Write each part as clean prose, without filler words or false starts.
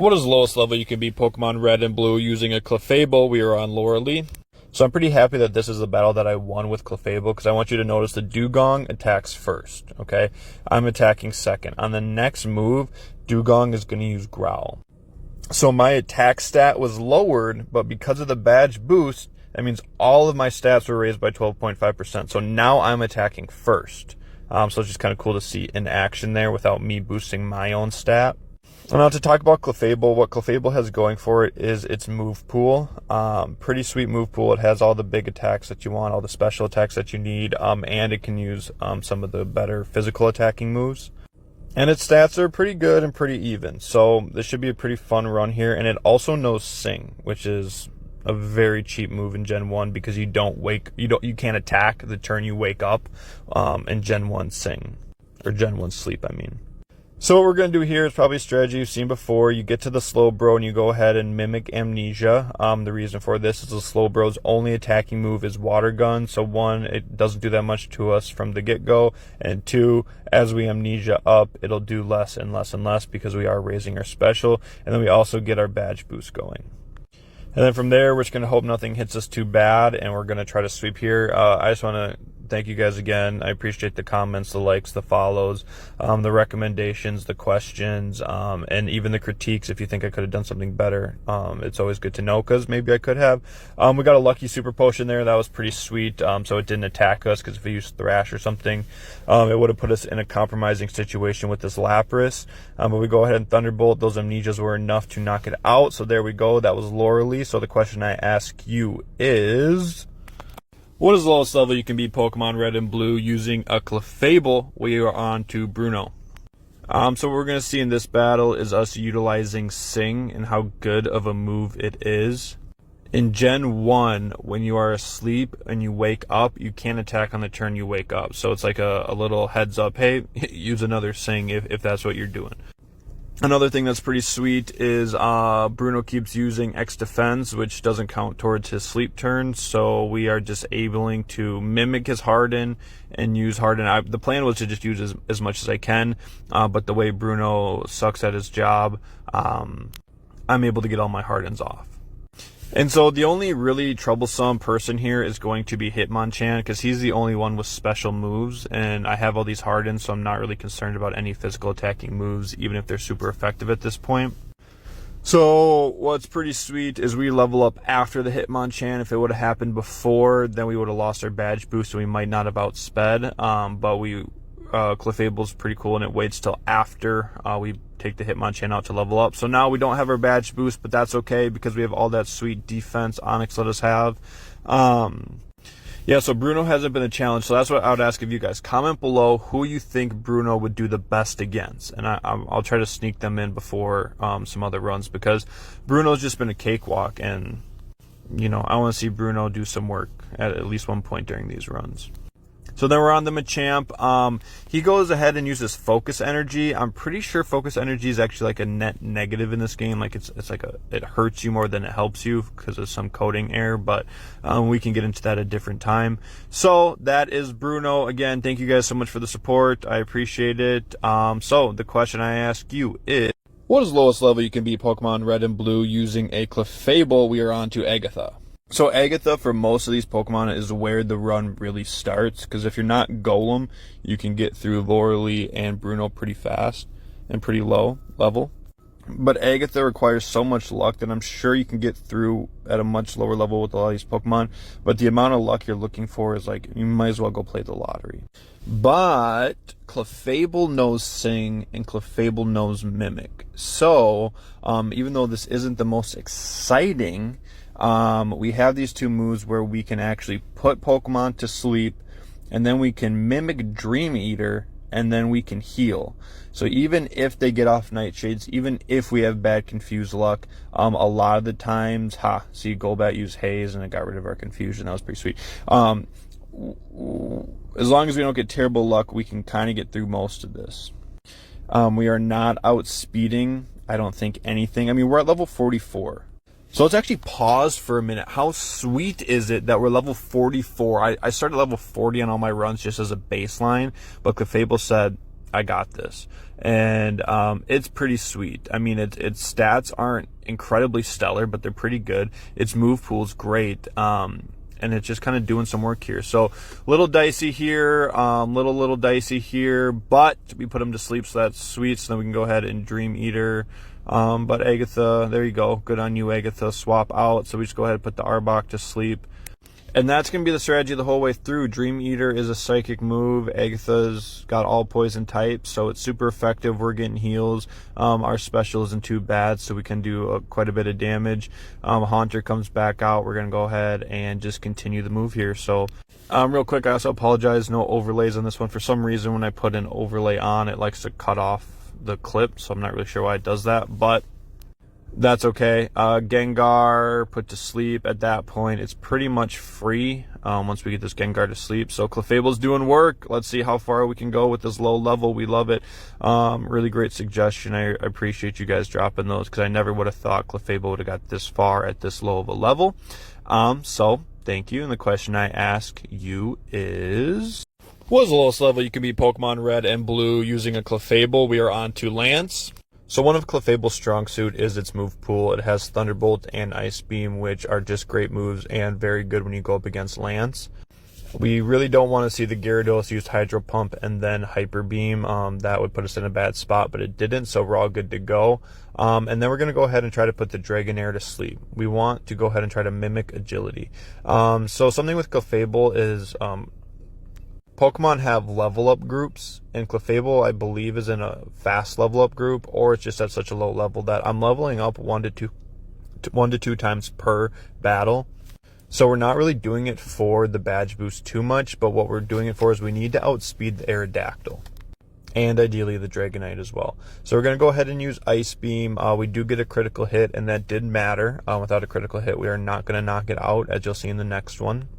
What is the lowest level you can beat Pokemon Red and Blue using a Clefable? We are on Lauralee. So I'm pretty happy that this is the battle that I won with Clefable, because I want you to notice the Dugong attacks first, okay? I'm attacking second. On the next move, Dugong is going to use Growl. So my attack stat was lowered, but because of the badge boost, that means all of my stats were raised by 12.5%. So now I'm attacking first. So it's just kind of cool to see in action there without me boosting my own stat. And now to talk about Clefable, what Clefable has going for it is its move pool. Pretty sweet move pool. It has all the big attacks that you want, all the special attacks that you need, and it can use some of the better physical attacking moves. And its stats are pretty good and pretty even. So this should be a pretty fun run here. And it also knows Sing, which is a very cheap move in Gen 1 because you can't attack the turn you wake up in Gen 1 Sing. Or Gen 1 Sleep, I mean. So what we're going to do here is probably a strategy you've seen before. You get to the Slowbro and you go ahead and mimic Amnesia. The reason for this is the Slowbro's only attacking move is Water Gun. So one, it doesn't do that much to us from the get-go. And two, as we Amnesia up, it'll do less and less and less because we are raising our special. And then we also get our badge boost going. And then from there, we're just going to hope nothing hits us too bad, and we're going to try to sweep here. I just want to thank you guys again. I appreciate the comments, the likes, the follows, the recommendations, the questions, and even the critiques if you think I could have done something better. It's always good to know because maybe I could have. We got a lucky super potion there. That was pretty sweet, so it didn't attack us because if we used Thrash or something, it would have put us in a compromising situation with this Lapras. But we go ahead and Thunderbolt. Those Amnesias were enough to knock it out, so there we go. That was Lauralee. So the question I ask you is, what is the lowest level you can beat Pokemon Red and Blue using a Clefable? We are on to Bruno. So what we're going to see in this battle is us utilizing Sing and how good of a move it is. In Gen 1, when you are asleep and you wake up, you can't attack on the turn you wake up. So it's like a little heads up, hey, use another Sing if that's what you're doing. Another thing that's pretty sweet is Bruno keeps using X Defense, which doesn't count towards his sleep turn, so we are just able to mimic his Harden and use Harden. The plan was to just use as much as I can, but the way Bruno sucks at his job, I'm able to get all my Hardens off. And so the only really troublesome person here is going to be Hitmonchan because he's the only one with special moves, and I have all these Hardens, so I'm not really concerned about any physical attacking moves, even if they're super effective at this point. So what's pretty sweet is we level up after the Hitmonchan. If it would have happened before, then we would have lost our badge boost, and we might not have outsped, but Clefable's pretty cool, and it waits till after we take the Hitmonchan out to level up. So now we don't have our badge boost, but that's okay because we have all that sweet defense Onyx let us have. Yeah, so Bruno hasn't been a challenge, so that's what I would ask of you guys. Comment below who you think Bruno would do the best against, and I'll try to sneak them in before some other runs because Bruno's just been a cakewalk, and you know I want to see Bruno do some work at least one point during these runs. So then we're on the Machamp. He goes ahead and uses Focus Energy. I'm pretty sure Focus Energy is actually like a net negative in this game. Like it's like it hurts you more than it helps you because of some coding error. But we can get into that at a different time. So that is Bruno. Again, thank you guys so much for the support. I appreciate it. So the question I ask you is, what is the lowest level you can beat Pokemon Red and Blue using a Clefable? We are on to Agatha. So Agatha, for most of these Pokemon, is where the run really starts, because if you're not Golem, you can get through Lauralee and Bruno pretty fast and pretty low level. But Agatha requires so much luck that I'm sure you can get through at a much lower level with a lot of these Pokemon, but the amount of luck you're looking for is like, you might as well go play the lottery. But Clefable knows Sing and Clefable knows Mimic. So, even though this isn't the most exciting, we have these two moves where we can actually put Pokemon to sleep, and then we can mimic Dream Eater, and then we can heal. So even if they get off Nightshades, even if we have bad Confused luck, a lot of the times, see Golbat used Haze and it got rid of our Confusion. That was pretty sweet. As long as we don't get terrible luck, we can kind of get through most of this. We are not outspeeding, I don't think, anything. I mean, we're at level 44. So let's actually pause for a minute. How sweet is it that we're level 44? I started level 40 on all my runs just as a baseline, but Clefable said, I got this. And it's pretty sweet. I mean, its stats aren't incredibly stellar, but they're pretty good. Its move pool's great. And it's just kind of doing some work here. So little dicey here, little dicey here, but we put him to sleep, so that's sweet. So then we can go ahead and Dream Eater. But Agatha, there you go. Good on you, Agatha. Swap out. So we just go ahead and put the Arbok to sleep. And that's going to be the strategy the whole way through. Dream Eater is a psychic move. Agatha's got all poison types, so it's super effective. We're getting heals. Our special isn't too bad, so we can do quite a bit of damage. Haunter comes back out. We're going to go ahead and just continue the move here. So real quick, I also apologize. No overlays on this one. For some reason, when I put an overlay on, it likes to cut off the clip, so I'm not really sure why it does that, but that's okay. Gengar put to sleep. At that point, it's pretty much free once we get this Gengar to sleep. So Clefable's doing work. Let's see how far we can go with this low level. We love it. Really great suggestion. I appreciate you guys dropping those, because I never would have thought Clefable would have got this far at this low of a level. So thank you. And the question I ask you is, what is the lowest level you can beat Pokemon Red and Blue using a Clefable? We are on to Lance. So one of Clefable's strong suit is its move pool. It has Thunderbolt and Ice Beam, which are just great moves and very good when you go up against Lance. We really don't want to see the Gyarados use Hydro Pump and then Hyper Beam. That would put us in a bad spot, but it didn't, so we're all good to go. And then we're going to go ahead and try to put the Dragonair to sleep. We want to go ahead and try to mimic Agility. So something with Clefable is Pokemon have level up groups, and Clefable, I believe, is in a fast level up group, or it's just at such a low level that I'm leveling up 1 to 2 times per battle. So we're not really doing it for the badge boost too much, but what we're doing it for is we need to outspeed the Aerodactyl, and ideally the Dragonite as well. So we're going to go ahead and use Ice Beam. We do get a critical hit, and that did matter. Without a critical hit, we are not going to knock it out, as you'll see in the next one.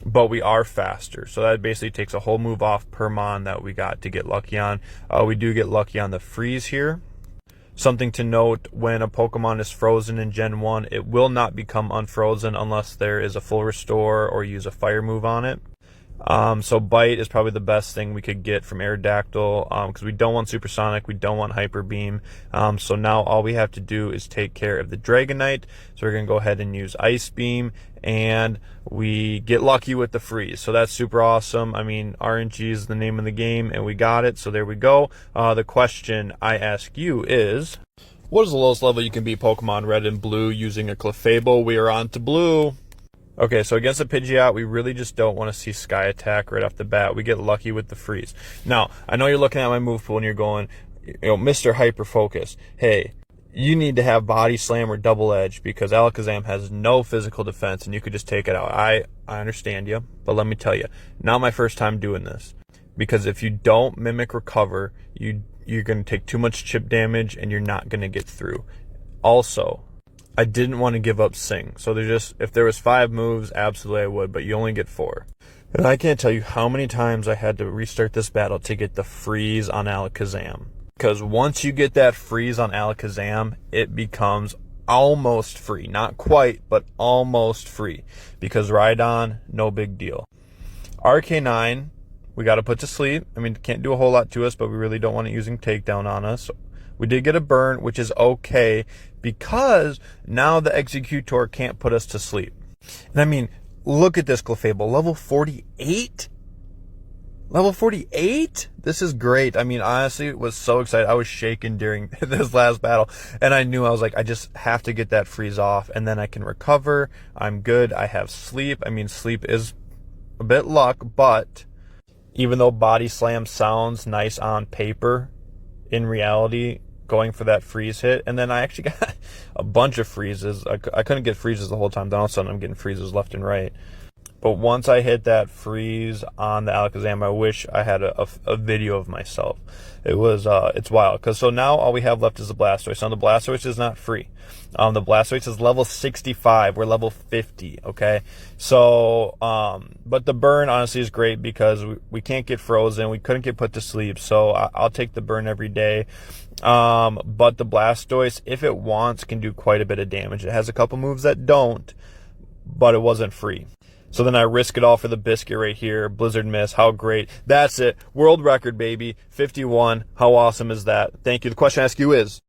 But we are faster, so that basically takes a whole move off per mon that we got to get lucky on. We do get lucky on the freeze here. Something to note, when a Pokemon is frozen in Gen 1, it will not become unfrozen unless there is a full restore or use a fire move on it. So Bite is probably the best thing we could get from Aerodactyl, because we don't want Supersonic, we don't want Hyper Beam. So now all we have to do is take care of the Dragonite. So we're going to go ahead and use Ice Beam, and we get lucky with the freeze. So that's super awesome. I mean, RNG is the name of the game, and we got it. So there we go. The question I ask you is, what is the lowest level you can beat Pokemon Red and Blue using a Clefable? We are on to Blue. Okay, so against a Pidgeot, we really just don't want to see Sky Attack right off the bat. We get lucky with the freeze. Now, I know you're looking at my move pool and you're going, Mr. Hyper Focus, hey, you need to have Body Slam or Double Edge because Alakazam has no physical defense and you could just take it out. I understand you, but let me tell you, not my first time doing this. Because if you don't Mimic Recover, you're going to take too much chip damage and you're not going to get through. Also, I didn't want to give up Sing. So if there was 5 moves, absolutely I would, but you only get 4. And I can't tell you how many times I had to restart this battle to get the freeze on Alakazam. Because once you get that freeze on Alakazam, it becomes almost free. Not quite, but almost free. Because Rhydon, no big deal. RK9, we got to put to sleep. I mean, can't do a whole lot to us, but we really don't want it using Takedown on us. We did get a burn, which is okay, because now the Executor can't put us to sleep. And I mean, look at this Clefable, level 48? Level 48? This is great. I mean, honestly, was so excited. I was shaking during this last battle, and I knew, I was like, I just have to get that freeze off, and then I can recover. I'm good. I have sleep. I mean, sleep is a bit luck, but even though Body Slam sounds nice on paper, in reality, going for that freeze hit, and then I actually got a bunch of freezes. I couldn't get freezes the whole time. Then all of a sudden I'm getting freezes left and right. But once I hit that freeze on the Alakazam, I wish I had a video of myself. It's wild. So now all we have left is the Blastoise. Now the Blastoise is not free. The Blastoise is level 65. We're level 50, okay? So, but the burn honestly is great because we can't get frozen. We couldn't get put to sleep. So I'll take the burn every day. But the Blastoise, if it wants, can do quite a bit of damage. It has a couple moves that don't, but it wasn't free. So then I risk it all for the biscuit right here. Blizzard miss. How great. That's it. World record, baby. 51. How awesome is that? Thank you. The question I ask you is,